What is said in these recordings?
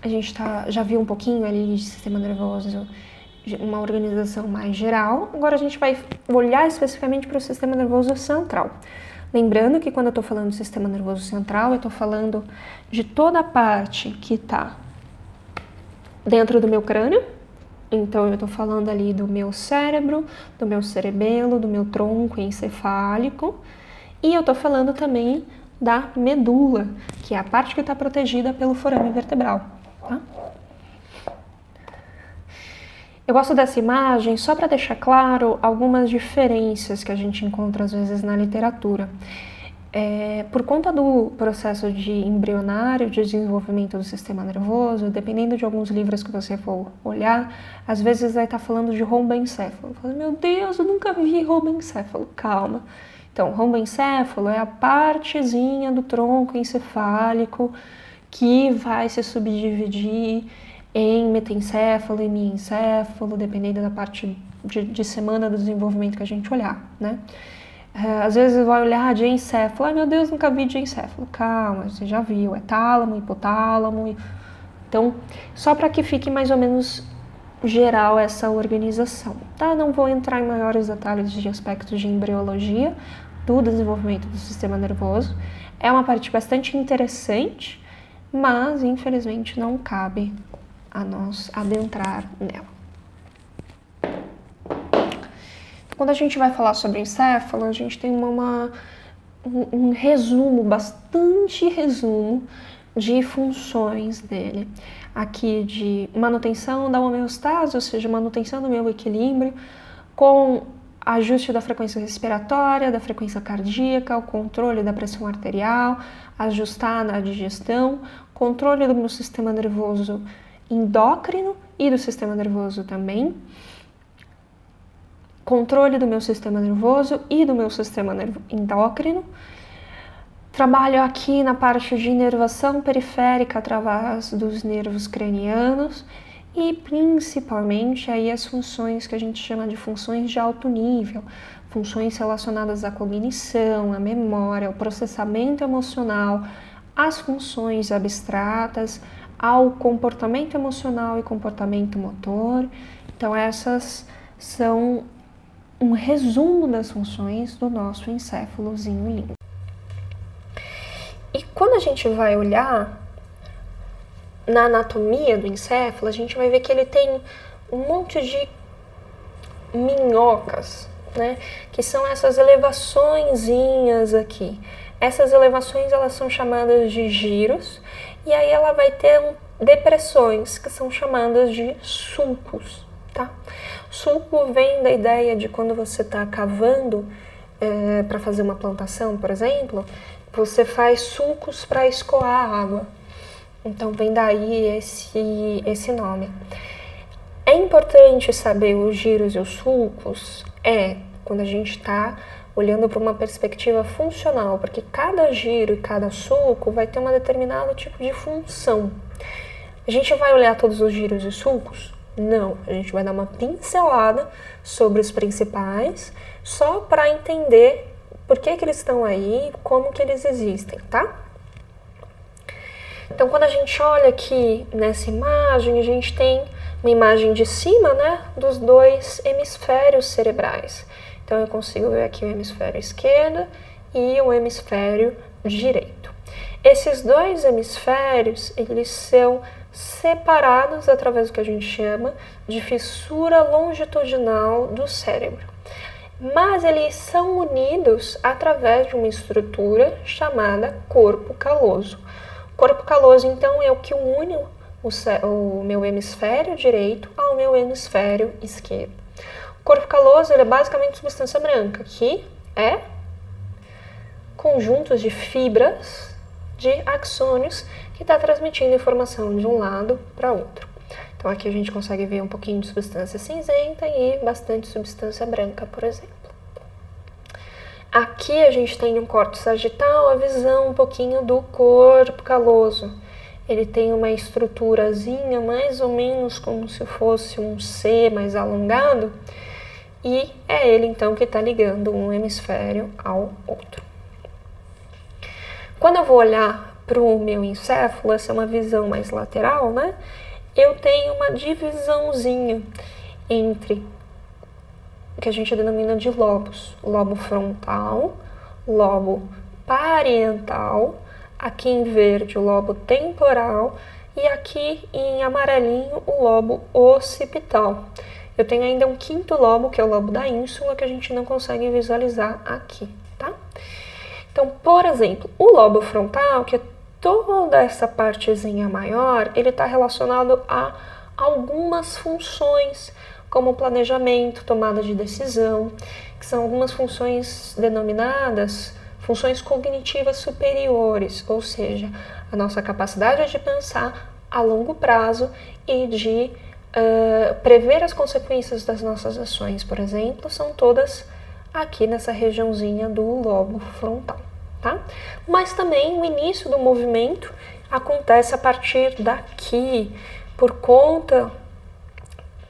A gente já viu um pouquinho ali de sistema nervoso, uma organização mais geral. Agora a gente vai olhar especificamente para o sistema nervoso central. Lembrando que quando eu estou falando do sistema nervoso central, eu estou falando de toda a parte que está dentro do meu crânio. Então eu estou falando ali do meu cérebro, do meu cerebelo, do meu tronco encefálico. E eu estou falando também da medula, que é a parte que está protegida pelo forame vertebral. Tá? Eu gosto dessa imagem só para deixar claro algumas diferenças que a gente encontra às vezes na literatura. Por conta do processo de embrionário de desenvolvimento do sistema nervoso, dependendo de alguns livros que você for olhar, às vezes vai estar falando de romboencéfalo. Meu Deus, eu nunca vi romboencéfalo. Calma. Então, romboencéfalo é a partezinha do tronco encefálico que vai se subdividir em metencéfalo e miencéfalo, dependendo da parte de semana do desenvolvimento que a gente olhar, né? Às vezes vai olhar diencéfalo, ai meu Deus, nunca vi diencéfalo. Calma, você já viu, é tálamo, hipotálamo. Então, só para que fique mais ou menos geral essa organização, tá? Não vou entrar em maiores detalhes de aspectos de embriologia do desenvolvimento do sistema nervoso. É uma parte bastante interessante, mas infelizmente não cabe a nós adentrar nela. Quando a gente vai falar sobre encéfalo, a gente tem um resumo, bastante resumo de funções dele. Aqui de manutenção da homeostase, ou seja, manutenção do meu equilíbrio, com ajuste da frequência respiratória, da frequência cardíaca, o controle da pressão arterial, ajustar na digestão, controle do meu sistema nervoso endócrino e do sistema nervoso também, controle do meu sistema nervoso e do meu sistema endócrino. Trabalho aqui na parte de inervação periférica através dos nervos cranianos e principalmente aí as funções que a gente chama de funções de alto nível, funções relacionadas à cognição, à memória, ao processamento emocional, às funções abstratas, ao comportamento emocional e comportamento motor. Então essas são um resumo das funções do nosso encéfalozinho lindo. E quando a gente vai olhar na anatomia do encéfalo, a gente vai ver que ele tem um monte de minhocas, né? Que são essas elevaçõezinhas aqui. Essas elevações, elas são chamadas de giros, e aí ela vai ter depressões, que são chamadas de sulcos, tá? Sulco vem da ideia de quando você está cavando para fazer uma plantação, por exemplo, você faz sulcos para escoar a água. Então vem daí esse nome. É importante saber os giros e os sulcos quando a gente está olhando para uma perspectiva funcional, porque cada giro e cada sulco vai ter um determinado tipo de função. A gente vai olhar todos os giros e sulcos? Não, a gente vai dar uma pincelada sobre os principais, só para entender por que eles estão aí, como que eles existem, tá? Então, quando a gente olha aqui nessa imagem, a gente tem uma imagem de cima, né, dos dois hemisférios cerebrais. Então, eu consigo ver aqui o hemisfério esquerdo e o hemisfério direito. Esses dois hemisférios, eles são separados através do que a gente chama de fissura longitudinal do cérebro. Mas eles são unidos através de uma estrutura chamada corpo caloso. O corpo caloso, então, é o que une o meu hemisfério direito ao meu hemisfério esquerdo. O corpo caloso ele é basicamente substância branca, que é conjuntos de fibras de axônios que está transmitindo informação de um lado para outro. Então aqui a gente consegue ver um pouquinho de substância cinzenta e bastante substância branca, por exemplo. Aqui a gente tem um córtex sagital, a visão um pouquinho do corpo caloso. Ele tem uma estruturazinha mais ou menos como se fosse um C mais alongado, e é ele então que está ligando um hemisfério ao outro. Quando eu vou olhar para o meu encéfalo, essa é uma visão mais lateral, né? Eu tenho uma divisãozinha entre o que a gente denomina de lobos. Lobo frontal, lobo parietal, aqui em verde o lobo temporal e aqui em amarelinho o lobo occipital. Eu tenho ainda um quinto lobo, que é o lobo da ínsula, que a gente não consegue visualizar aqui, tá? Então, por exemplo, o lobo frontal, que é toda essa partezinha maior, ele está relacionado a algumas funções, como planejamento, tomada de decisão, que são algumas funções denominadas funções cognitivas superiores, ou seja, a nossa capacidade de pensar a longo prazo e de prever as consequências das nossas ações, por exemplo, são todas aqui nessa regiãozinha do lobo frontal, tá? Mas também o início do movimento acontece a partir daqui, por conta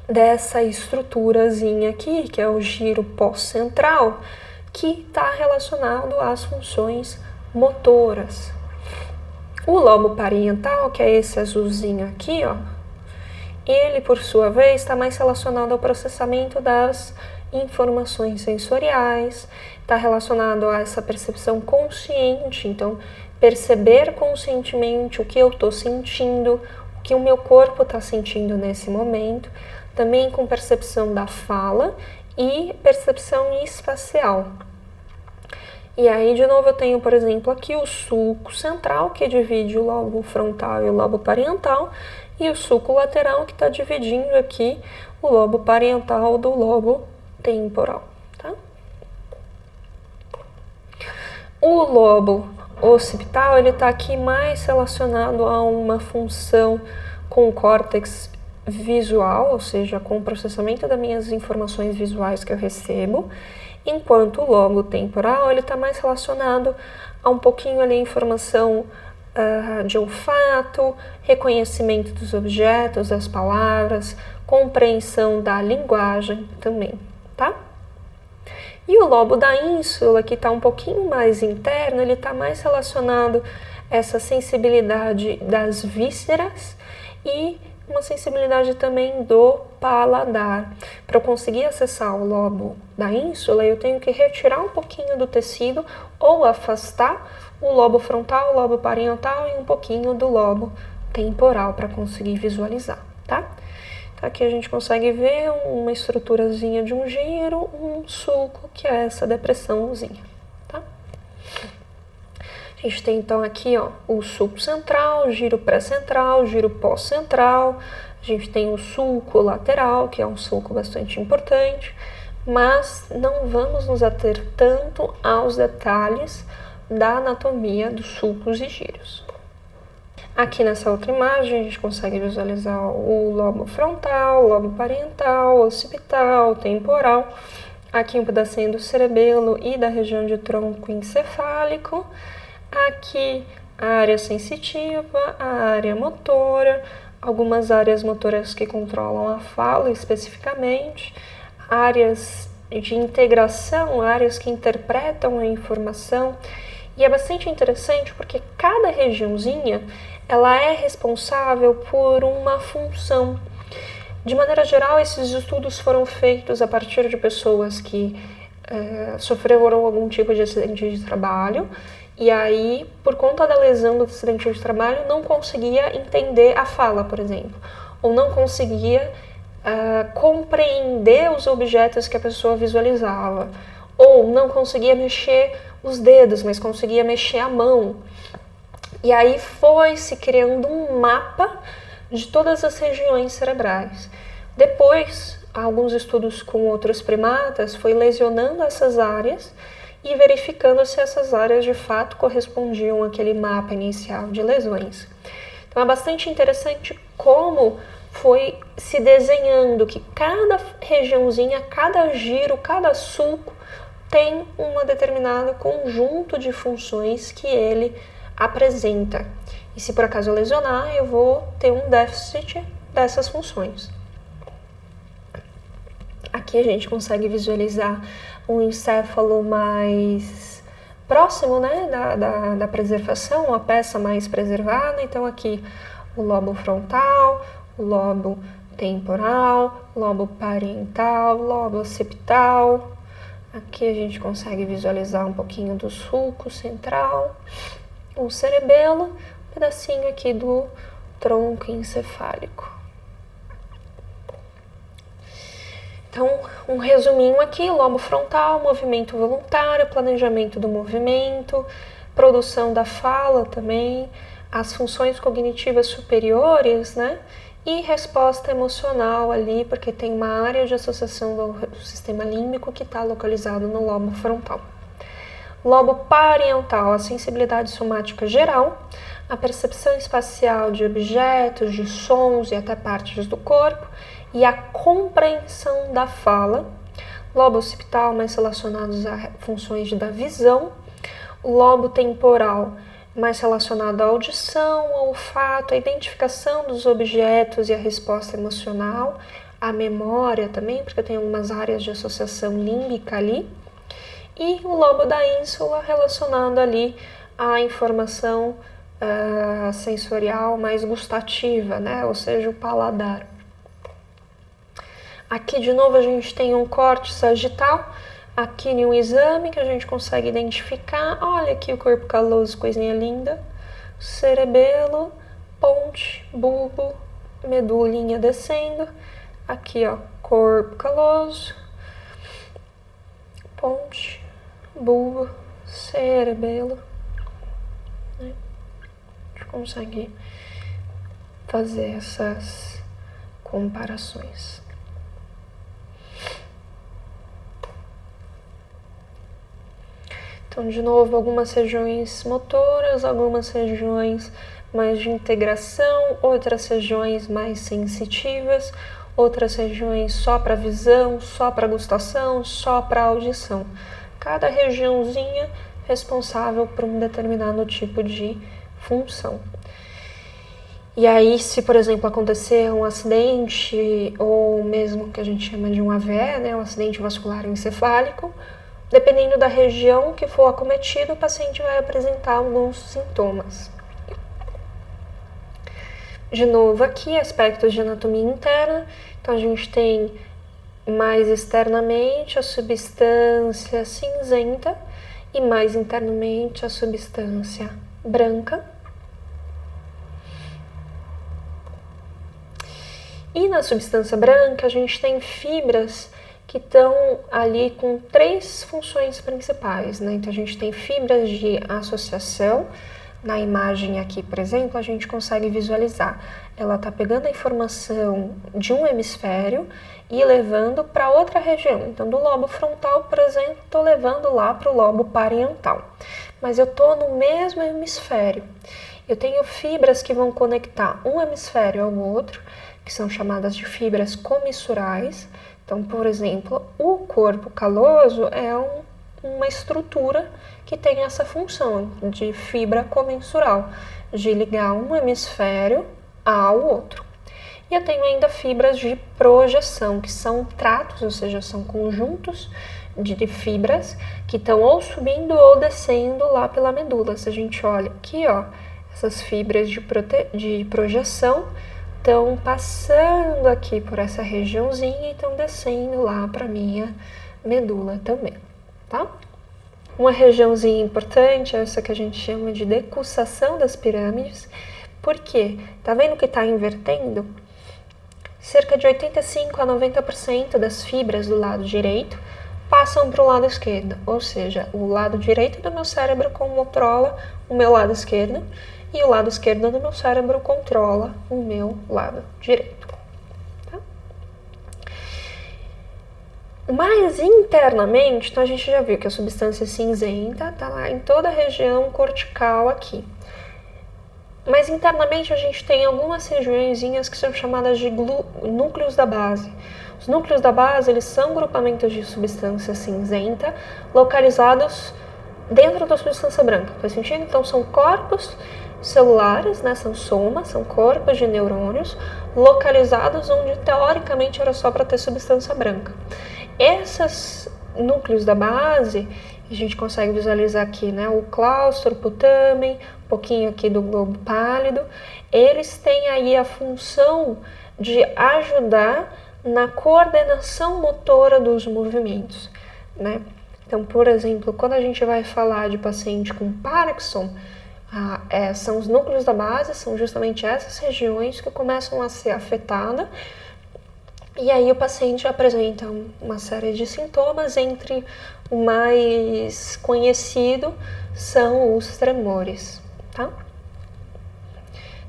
dessa estruturazinha aqui, que é o giro pós-central, que está relacionado às funções motoras. O lobo parietal, que é esse azulzinho aqui, ó, ele, por sua vez, está mais relacionado ao processamento das informações sensoriais, está relacionado a essa percepção consciente, então, perceber conscientemente o que eu estou sentindo, o que o meu corpo está sentindo nesse momento, também com percepção da fala e percepção espacial. E aí, de novo, eu tenho, por exemplo, aqui o sulco central, que divide o lobo frontal e o lobo parietal, e o sulco lateral, que está dividindo aqui o lobo parietal do lobo temporal, tá? O lobo occipital, ele está aqui mais relacionado a uma função com o córtex visual, ou seja, com o processamento das minhas informações visuais que eu recebo, enquanto o lobo temporal, ele está mais relacionado a um pouquinho ali informação de olfato, reconhecimento dos objetos, das palavras, compreensão da linguagem também, tá? E o lobo da ínsula, que está um pouquinho mais interno, ele está mais relacionado a essa sensibilidade das vísceras e uma sensibilidade também do paladar. Para eu conseguir acessar o lobo da ínsula, eu tenho que retirar um pouquinho do tecido ou afastar o lobo frontal, o lobo parietal e um pouquinho do lobo temporal para conseguir visualizar, tá? Então, aqui a gente consegue ver uma estruturazinha de um giro, um sulco, que é essa depressãozinha, tá? A gente tem então aqui, ó, o sulco central, giro pré-central, giro pós-central. A gente tem o sulco lateral, que é um sulco bastante importante, mas não vamos nos ater tanto aos detalhes da anatomia dos sulcos e giros. Aqui nessa outra imagem a gente consegue visualizar o lobo frontal, o lobo parietal, occipital, temporal. Aqui um pedacinho do cerebelo e da região de tronco encefálico. Aqui a área sensitiva, a área motora, algumas áreas motoras que controlam a fala especificamente, áreas de integração, áreas que interpretam a informação. E é bastante interessante porque cada regiãozinha ela é responsável por uma função. De maneira geral, esses estudos foram feitos a partir de pessoas que sofreram algum tipo de acidente de trabalho e aí, por conta da lesão do acidente de trabalho, não conseguia entender a fala, por exemplo, ou não conseguia compreender os objetos que a pessoa visualizava, ou não conseguia mexer os dedos, mas conseguia mexer a mão. E aí foi se criando um mapa de todas as regiões cerebrais. Depois, alguns estudos com outros primatas foi lesionando essas áreas e verificando se essas áreas de fato correspondiam àquele mapa inicial de lesões. Então é bastante interessante como foi se desenhando que cada regiãozinha, cada giro, cada sulco tem um determinado conjunto de funções que ele apresenta. E se por acaso eu lesionar, eu vou ter um déficit dessas funções. Aqui a gente consegue visualizar um encéfalo mais próximo, né, da preservação, a peça mais preservada. Então aqui o lobo frontal, o lobo temporal, lobo parietal, lobo occipital. Aqui a gente consegue visualizar um pouquinho do sulco central, o cerebelo, um pedacinho aqui do tronco encefálico. Então, um resuminho aqui: lobo frontal, movimento voluntário, planejamento do movimento, produção da fala também, as funções cognitivas superiores, né? E resposta emocional ali, porque tem uma área de associação do sistema límbico que está localizado no lobo frontal. Lobo parietal, a sensibilidade somática geral, a percepção espacial de objetos, de sons e até partes do corpo, e a compreensão da fala. Lobo occipital, mais relacionados a funções da visão. O lobo temporal, mais relacionado à audição, ao olfato, à identificação dos objetos e à resposta emocional, à memória também, porque tem algumas áreas de associação límbica ali. E o lobo da ínsula, relacionado ali à informação sensorial mais gustativa, né? Ou seja, o paladar. Aqui de novo a gente tem um corte sagital, aqui em um exame que a gente consegue identificar. Olha aqui o corpo caloso, coisinha linda, cerebelo, ponte, bulbo, medulinha descendo, aqui ó, corpo caloso, ponte, bulbo, cerebelo, né? A gente consegue fazer essas comparações. Então, de novo, algumas regiões motoras, algumas regiões mais de integração, outras regiões mais sensitivas, outras regiões só para visão, só para gustação, só para audição. Cada regiãozinha responsável por um determinado tipo de função. E aí, se, por exemplo, acontecer um acidente, ou mesmo que a gente chama de um AVE, né, um acidente vascular encefálico, dependendo da região que for acometida, o paciente vai apresentar alguns sintomas. De novo aqui, aspectos de anatomia interna. Então, a gente tem mais externamente a substância cinzenta e mais internamente a substância branca. E na substância branca, a gente tem fibras que estão ali com 3 funções principais, né? Então, a gente tem fibras de associação. Na imagem aqui, por exemplo, a gente consegue visualizar. Ela está pegando a informação de um hemisfério e levando para outra região. Então, do lobo frontal, por exemplo, estou levando lá para o lobo parietal. Mas eu estou no mesmo hemisfério. Eu tenho fibras que vão conectar um hemisfério ao outro, que são chamadas de fibras comissurais. Então, por exemplo, o corpo caloso é uma estrutura que tem essa função de fibra comensural, de ligar um hemisfério ao outro. E eu tenho ainda fibras de projeção, que são tratos, ou seja, são conjuntos de fibras que estão ou subindo ou descendo lá pela medula. Se a gente olha aqui, ó, essas fibras de projeção estão passando aqui por essa regiãozinha e estão descendo lá para a minha medula também, tá? Uma regiãozinha importante é essa que a gente chama de decussação das pirâmides. Por quê? Tá vendo que está invertendo? Cerca de 85 a 90% das fibras do lado direito passam para o lado esquerdo, ou seja, o lado direito do meu cérebro controla o meu lado esquerdo e o lado esquerdo do meu cérebro controla o meu lado direito. Tá? Mas internamente, então a gente já viu que a substância cinzenta está lá em toda a região cortical aqui. Mas internamente a gente tem algumas regiõezinhas que são chamadas de núcleos da base. Os núcleos da base, eles são grupamentos de substância cinzenta localizados dentro da substância branca. Faz sentido? Então são corpos celulares, né? São somas, são corpos de neurônios localizados onde teoricamente era só para ter substância branca. Esses núcleos da base, A gente consegue visualizar aqui, né, o claustro, o putamen, um pouquinho aqui do globo pálido. Eles têm aí a função de ajudar na coordenação motora dos movimentos, né? Então, por exemplo, quando a gente vai falar de paciente com Parkinson, são os núcleos da base, são justamente essas regiões que começam a ser afetadas, e aí o paciente apresenta uma série de sintomas, entre o mais conhecido são os tremores, tá?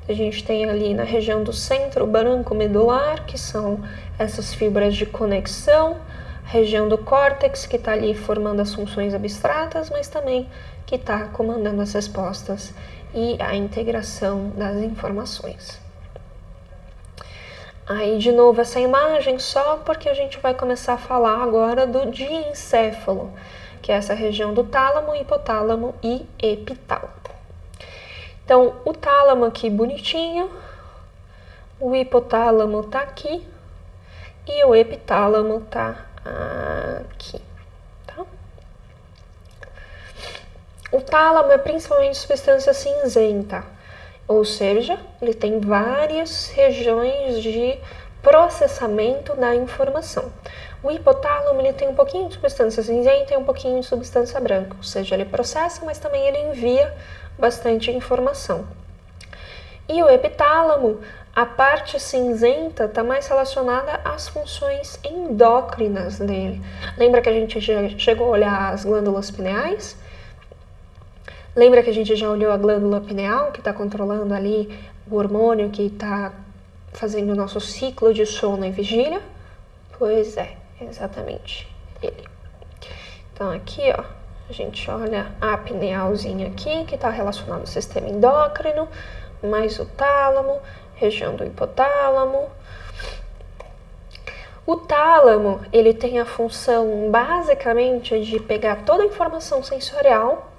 A gente tem ali na região do centro branco medular, que são essas fibras de conexão, região do córtex, que está ali formando as funções abstratas, mas também que está comandando as respostas e a integração das informações. Aí, de novo, essa imagem só porque a gente vai começar a falar agora do diencéfalo, que é essa região do tálamo, hipotálamo e epitálamo. Então, o tálamo aqui bonitinho, o hipotálamo tá aqui e o epitálamo tá aqui, tá? O tálamo é principalmente substância cinzenta, ou seja, ele tem várias regiões de processamento da informação. O hipotálamo ele tem um pouquinho de substância cinzenta e um pouquinho de substância branca, ou seja, ele processa, mas também ele envia bastante informação. E o epitálamo, a parte cinzenta está mais relacionada às funções endócrinas dele. Lembra que a gente já chegou a olhar as glândulas pineais? Lembra que a gente já olhou a glândula pineal, que está controlando ali o hormônio que está fazendo o nosso ciclo de sono e vigília? Pois é, exatamente ele. Então aqui, ó, a gente olha a pinealzinha aqui, que está relacionado ao sistema endócrino, mais o tálamo, região do hipotálamo. O tálamo, ele tem a função basicamente de pegar toda a informação sensorial,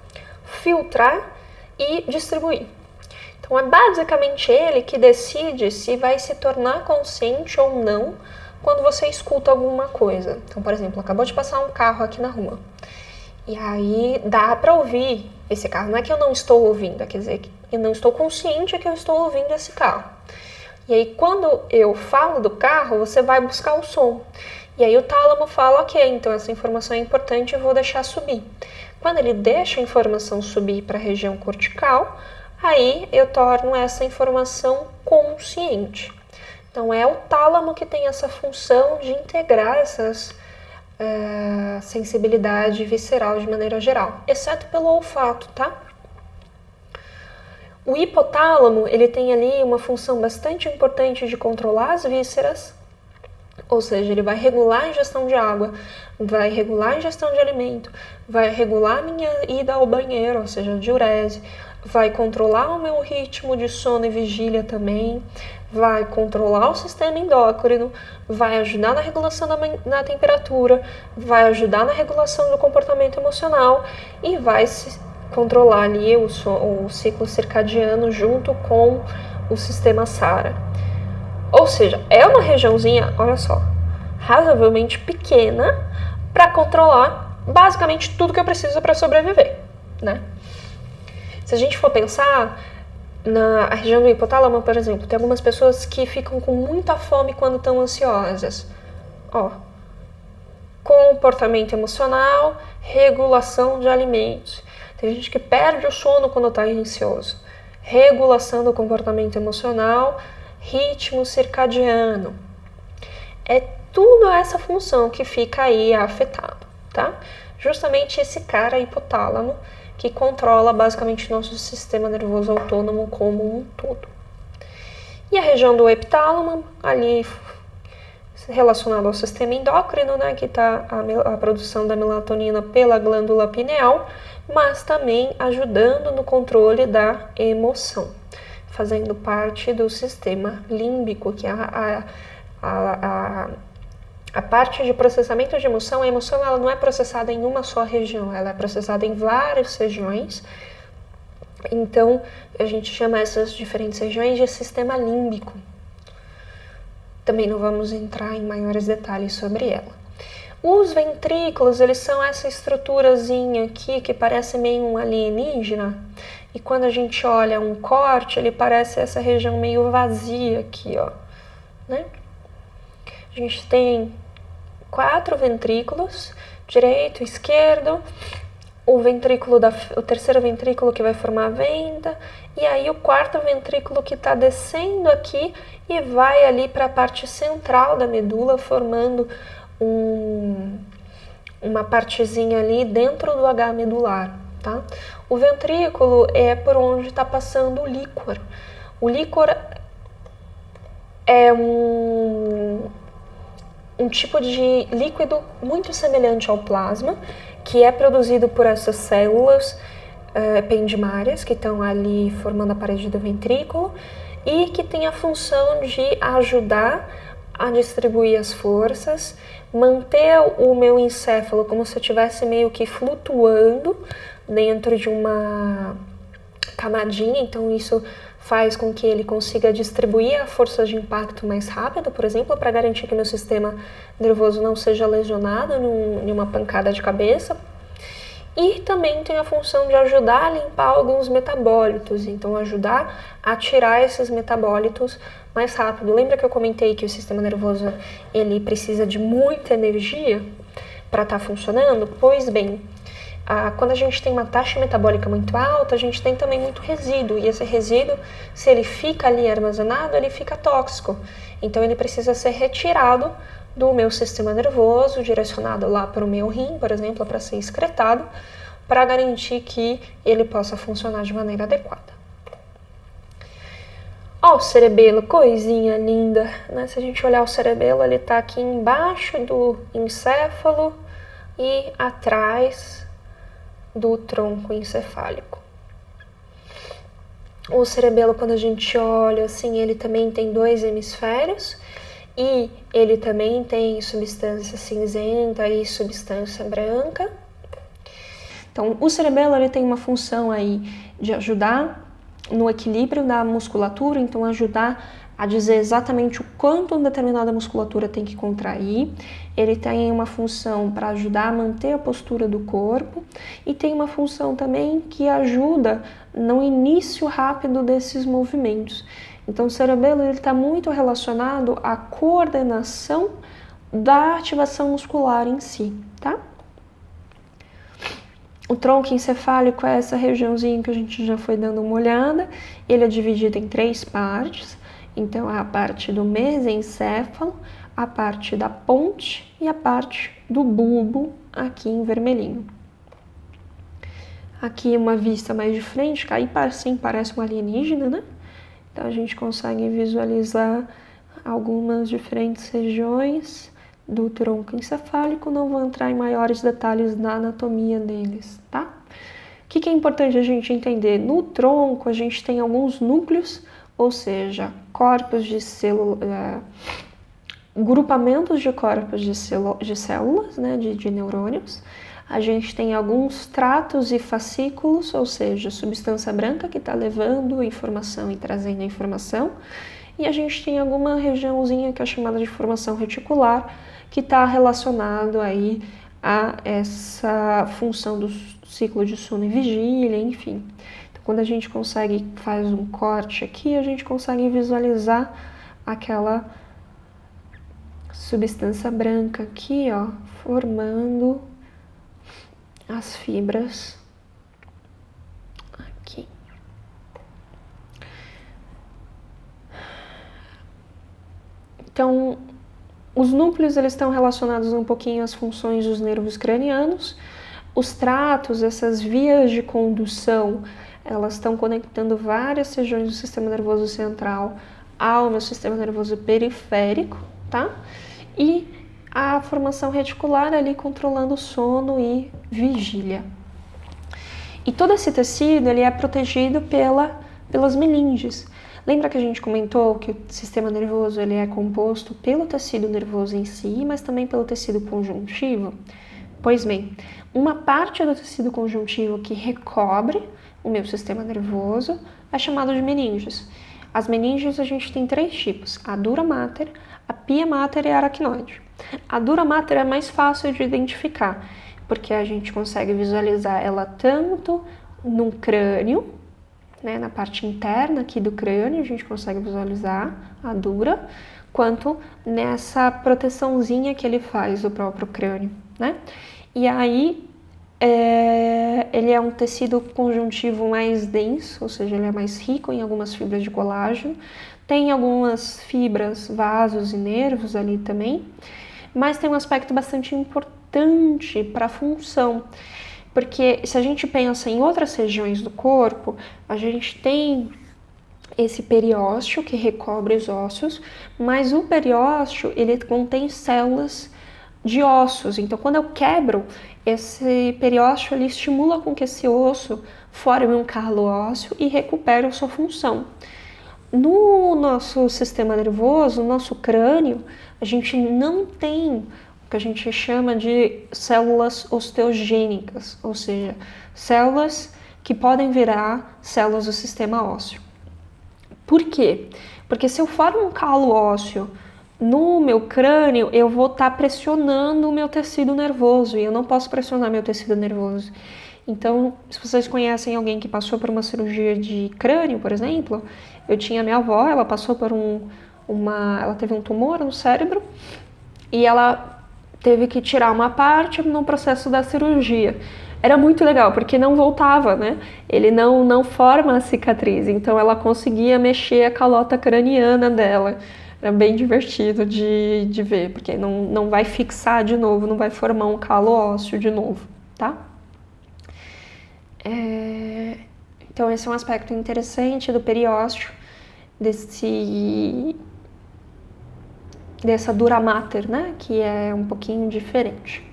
filtrar e distribuir. Então é basicamente ele que decide se vai se tornar consciente ou não quando você escuta alguma coisa. Então, por exemplo, acabou de passar um carro aqui na rua. E aí dá para ouvir esse carro. Não é que eu não estou ouvindo, quer dizer que eu não estou consciente que eu estou ouvindo esse carro. E aí quando eu falo do carro, você vai buscar o som. E aí o tálamo fala, ok, então essa informação é importante, eu vou deixar subir. Quando ele deixa a informação subir para a região cortical, aí eu torno essa informação consciente. Então é o tálamo que tem essa função de integrar essas sensibilidade visceral de maneira geral, exceto pelo olfato, tá? O hipotálamo, ele tem ali uma função bastante importante de controlar as vísceras, ou seja, ele vai regular a ingestão de água, vai regular a ingestão de alimento, vai regular a minha ida ao banheiro, ou seja, diurese, vai controlar o meu ritmo de sono e vigília também, vai controlar o sistema endócrino, vai ajudar na regulação da temperatura, vai ajudar na regulação do comportamento emocional e vai controlar ali o ciclo circadiano junto com o sistema SARA. Ou seja, é uma regiãozinha, olha só, razoavelmente pequena para controlar basicamente tudo que eu preciso para sobreviver, né? Se a gente for pensar na região do hipotálamo, por exemplo, tem algumas pessoas que ficam com muita fome quando estão ansiosas. Ó, comportamento emocional, regulação de alimentos. Tem gente que perde o sono quando está ansioso. Regulação do comportamento emocional, ritmo circadiano. É tudo essa função que fica aí afetado, tá? Justamente esse cara hipotálamo que controla basicamente nosso sistema nervoso autônomo como um todo. E a região do epitálamo, ali relacionado ao sistema endócrino, né, que está a produção da melatonina pela glândula pineal, mas também ajudando no controle da emoção, fazendo parte do sistema límbico, que é a parte de processamento de emoção. A emoção ela não é processada em uma só região, ela é processada em várias regiões. Então, a gente chama essas diferentes regiões de sistema límbico. Também não vamos entrar em maiores detalhes sobre ela. Os ventrículos, eles são essa estruturazinha aqui que parece meio um alienígena. E quando a gente olha um corte, ele parece essa região meio vazia aqui, ó, né? A gente tem 4 ventrículos, direito, esquerdo, o terceiro ventrículo que vai formar a venta, e aí o quarto ventrículo que está descendo aqui e vai ali para a parte central da medula, formando uma partezinha ali dentro do H medular, tá? O ventrículo é por onde está passando o líquor. O líquor é um tipo de líquido muito semelhante ao plasma, que é produzido por essas células ependimárias que estão ali formando a parede do ventrículo e que tem a função de ajudar a distribuir as forças, manter o meu encéfalo como se eu estivesse meio que flutuando dentro de uma camadinha, então isso faz com que ele consiga distribuir a força de impacto mais rápido, por exemplo, para garantir que meu sistema nervoso não seja lesionado em uma pancada de cabeça. E também tem a função de ajudar a limpar alguns metabólitos, então ajudar a tirar esses metabólitos mais rápido. Lembra que eu comentei que o sistema nervoso ele precisa de muita energia para estar funcionando? Pois bem, quando a gente tem uma taxa metabólica muito alta, a gente tem também muito resíduo, e esse resíduo, se ele fica ali armazenado, ele fica tóxico. Então ele precisa ser retirado do meu sistema nervoso, direcionado lá para o meu rim, por exemplo, para ser excretado, para garantir que ele possa funcionar de maneira adequada. Ó o cerebelo, coisinha linda, né? Se a gente olhar o cerebelo, ele está aqui embaixo do encéfalo e atrás do tronco encefálico. O cerebelo, quando a gente olha assim, ele também tem 2 hemisférios e ele também tem substância cinzenta e substância branca. Então, o cerebelo ele tem uma função aí de ajudar no equilíbrio da musculatura, então ajudar a dizer exatamente o quanto determinada musculatura tem que contrair. Ele tem uma função para ajudar a manter a postura do corpo e tem uma função também que ajuda no início rápido desses movimentos. Então o cerebelo está muito relacionado à coordenação da ativação muscular em si, tá? O tronco encefálico é essa regiãozinha que a gente já foi dando uma olhada. Ele é dividido em 3 partes. Então, a parte do mesencéfalo, a parte da ponte e a parte do bulbo, aqui em vermelhinho. Aqui uma vista mais de frente, que aí sim parece um alienígena, né? Então, a gente consegue visualizar algumas diferentes regiões do tronco encefálico. Não vou entrar em maiores detalhes na anatomia deles, tá? O que é importante a gente entender? No tronco, a gente tem alguns núcleos, ou seja, corpos de células, grupamentos de corpos de células, né, de neurônios. A gente tem alguns tratos e fascículos, ou seja, substância branca que está levando informação e trazendo a informação. E a gente tem alguma regiãozinha que é chamada de formação reticular, que está relacionado aí a essa função do ciclo de sono e vigília, enfim. Quando a gente faz um corte aqui, a gente consegue visualizar aquela substância branca aqui, ó, formando as fibras aqui. Então, os núcleos eles estão relacionados um pouquinho às funções dos nervos cranianos. Os tratos, essas vias de condução, elas estão conectando várias regiões do sistema nervoso central ao meu sistema nervoso periférico, tá? E a formação reticular ali controlando sono e vigília. E todo esse tecido ele é protegido pelas meninges. Lembra que a gente comentou que o sistema nervoso ele é composto pelo tecido nervoso em si, mas também pelo tecido conjuntivo? Pois bem, uma parte do tecido conjuntivo que recobre o meu sistema nervoso é chamado de meninges. As meninges a gente tem 3 tipos, a dura mater, a pia mater e a aracnoide. A dura mater é mais fácil de identificar, porque a gente consegue visualizar ela tanto no crânio, né, na parte interna aqui do crânio, a gente consegue visualizar a dura, quanto nessa proteçãozinha que ele faz do próprio crânio, né? E aí, ele é um tecido conjuntivo mais denso, ou seja, ele é mais rico em algumas fibras de colágeno, tem algumas fibras, vasos e nervos ali também, mas tem um aspecto bastante importante para a função, porque se a gente pensa em outras regiões do corpo, a gente tem esse periósteo que recobre os ossos, mas o periósteo ele contém células de ossos, então quando eu quebro, esse periósteo ele estimula com que esse osso forme um calo ósseo e recupere a sua função. No nosso sistema nervoso, no nosso crânio, a gente não tem o que a gente chama de células osteogênicas, ou seja, células que podem virar células do sistema ósseo. Por quê? Porque se eu formo um calo ósseo no meu crânio, eu vou estar pressionando o meu tecido nervoso e eu não posso pressionar meu tecido nervoso. Então, se vocês conhecem alguém que passou por uma cirurgia de crânio, por exemplo, eu tinha minha avó, ela passou por ela teve um tumor no cérebro e ela teve que tirar uma parte no processo da cirurgia. Era muito legal, porque não voltava, né? Ele não forma a cicatriz, então ela conseguia mexer a calota craniana dela. Era bem divertido de ver, porque não vai fixar de novo, não vai formar um calo ósseo de novo, tá? Então esse é um aspecto interessante do periósteo, dessa dura mater, né? Que é um pouquinho diferente.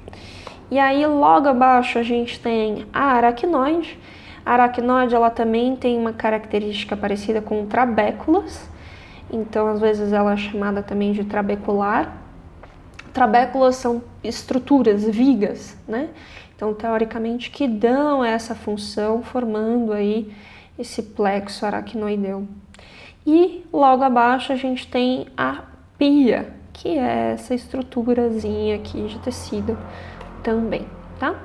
E aí logo abaixo a gente tem a aracnoide. A aracnoide ela também tem uma característica parecida com trabéculas, então às vezes ela é chamada também de trabecular. Trabéculas são estruturas, vigas, né? Então teoricamente que dão essa função formando aí esse plexo aracnoideu. E logo abaixo a gente tem a pia, que é essa estruturazinha aqui de tecido também, tá?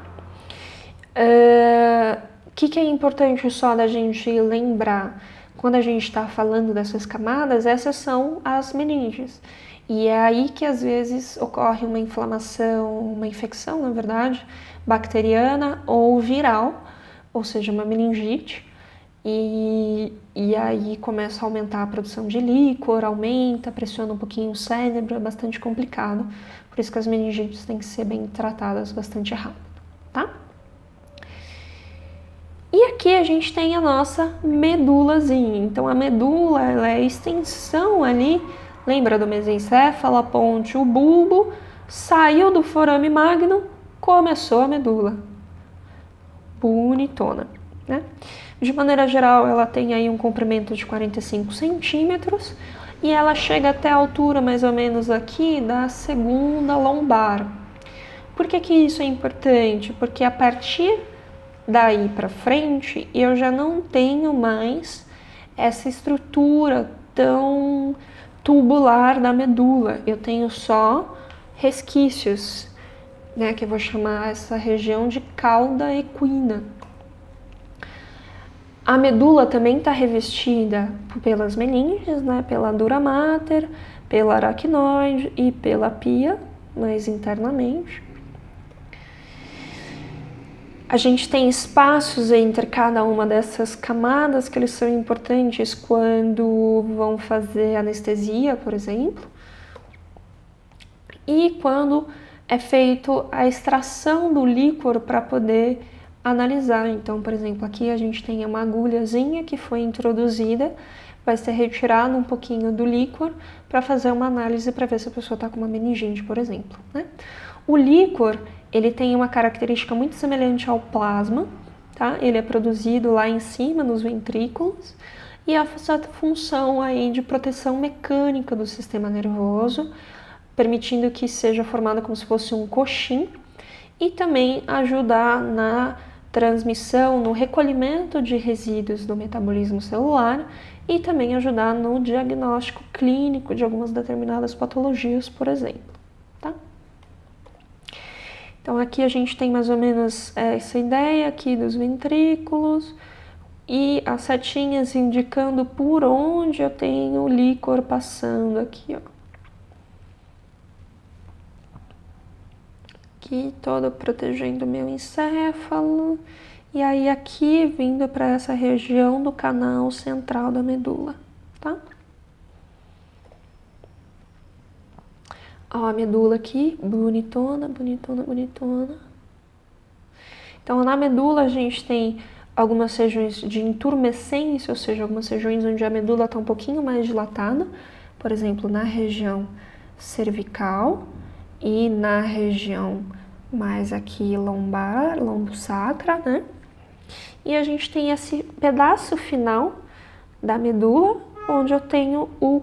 O que é importante só da gente lembrar? Quando a gente está falando dessas camadas, essas são as meninges. E é aí que às vezes ocorre uma inflamação, uma infecção, na verdade, bacteriana ou viral, ou seja, uma meningite. E aí começa a aumentar a produção de líquor, aumenta, pressiona um pouquinho o cérebro, é bastante complicado. Por isso que as meningites têm que ser bem tratadas bastante rápido, tá? E aqui a gente tem a nossa medulazinha. Então a medula, ela é a extensão ali, lembra do mesencéfalo, a ponte, o bulbo, saiu do forame magno, começou a medula. Bonitona, né? De maneira geral, ela tem aí um comprimento de 45 centímetros e ela chega até a altura mais ou menos aqui da segunda lombar. Por que isso é importante? Porque a partir daí para frente eu já não tenho mais essa estrutura tão tubular da medula. Eu tenho só resquícios, né, que eu vou chamar essa região de cauda equina. A medula também está revestida pelas meninges, né, pela dura mater, pela aracnoide e pela pia, mais internamente. A gente tem espaços entre cada uma dessas camadas que eles são importantes quando vão fazer anestesia, por exemplo, e quando é feito a extração do líquor para poder analisar. Então, por exemplo, aqui a gente tem uma agulhazinha que foi introduzida, vai ser retirado um pouquinho do líquor para fazer uma análise para ver se a pessoa está com uma meningite, por exemplo, né? O líquor, ele tem uma característica muito semelhante ao plasma, tá? Ele é produzido lá em cima, nos ventrículos, e essa função aí de proteção mecânica do sistema nervoso, permitindo que seja formado como se fosse um coxim, e também ajudar na transmissão, no recolhimento de resíduos do metabolismo celular e também ajudar no diagnóstico clínico de algumas determinadas patologias, por exemplo, tá? Então aqui a gente tem mais ou menos essa ideia aqui dos ventrículos e as setinhas indicando por onde eu tenho o líquor passando aqui, ó. Aqui todo protegendo o meu encéfalo. E aí aqui vindo para essa região do canal central da medula, tá? Ó, a medula aqui, bonitona, bonitona, bonitona. Então, na medula a gente tem algumas regiões de intumescência, ou seja, algumas regiões onde a medula está um pouquinho mais dilatada, por exemplo, na região cervical e na região mais aqui lombar, lombo-sacra, né? E a gente tem esse pedaço final da medula, onde eu tenho o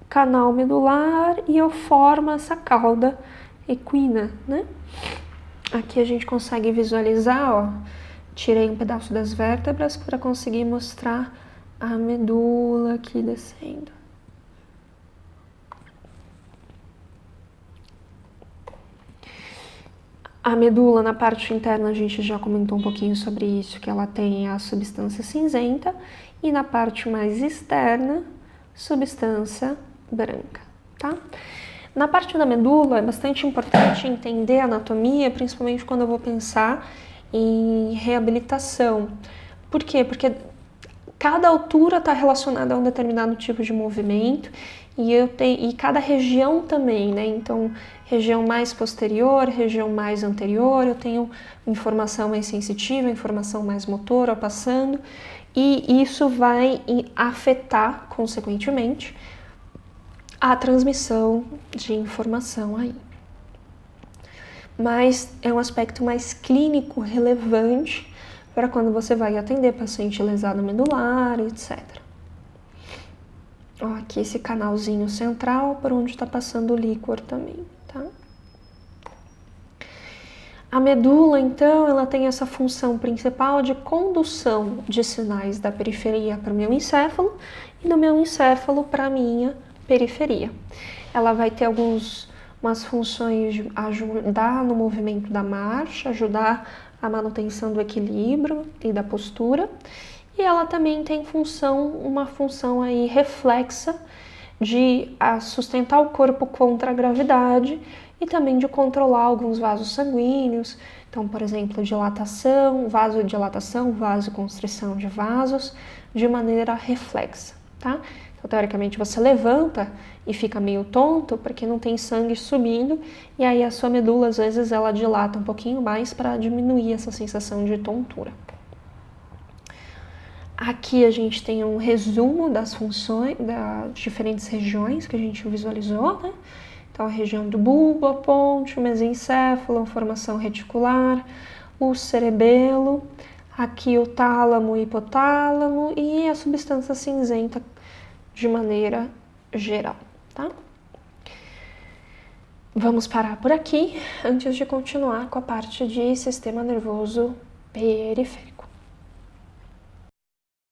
canal medular e eu formo essa cauda equina, né? Aqui a gente consegue visualizar, ó, tirei um pedaço das vértebras para conseguir mostrar a medula aqui descendo. A medula, na parte interna, a gente já comentou um pouquinho sobre isso, que ela tem a substância cinzenta, e na parte mais externa, substância branca, tá? Na parte da medula, é bastante importante entender a anatomia, principalmente quando eu vou pensar em reabilitação. Por quê? Porque cada altura está relacionada a um determinado tipo de movimento, e cada região também, né? Então, região mais posterior, região mais anterior, eu tenho informação mais sensitiva, informação mais motora passando, e isso vai afetar, consequentemente, a transmissão de informação aí. Mas é um aspecto mais clínico relevante para quando você vai atender paciente lesado medular, etc. Ó, aqui esse canalzinho central por onde está passando o líquor também, tá? A medula, então, ela tem essa função principal de condução de sinais da periferia para o meu encéfalo e do meu encéfalo para a minha periferia. Ela vai ter umas funções de ajudar no movimento da marcha, ajudar a manutenção do equilíbrio e da postura, e ela também tem uma função aí reflexa de sustentar o corpo contra a gravidade e também de controlar alguns vasos sanguíneos. Então, por exemplo, vasodilatação, vasoconstrição de vasos, de maneira reflexa, tá? Então, teoricamente, você levanta e fica meio tonto porque não tem sangue subindo, e aí a sua medula, às vezes, ela dilata um pouquinho mais para diminuir essa sensação de tontura. Aqui a gente tem um resumo das funções, das diferentes regiões que a gente visualizou, né? Então, a região do bulbo, a ponte, o mesencéfalo, a formação reticular, o cerebelo, aqui o tálamo e hipotálamo e a substância cinzenta de maneira geral, tá? Vamos parar por aqui antes de continuar com a parte de sistema nervoso periférico.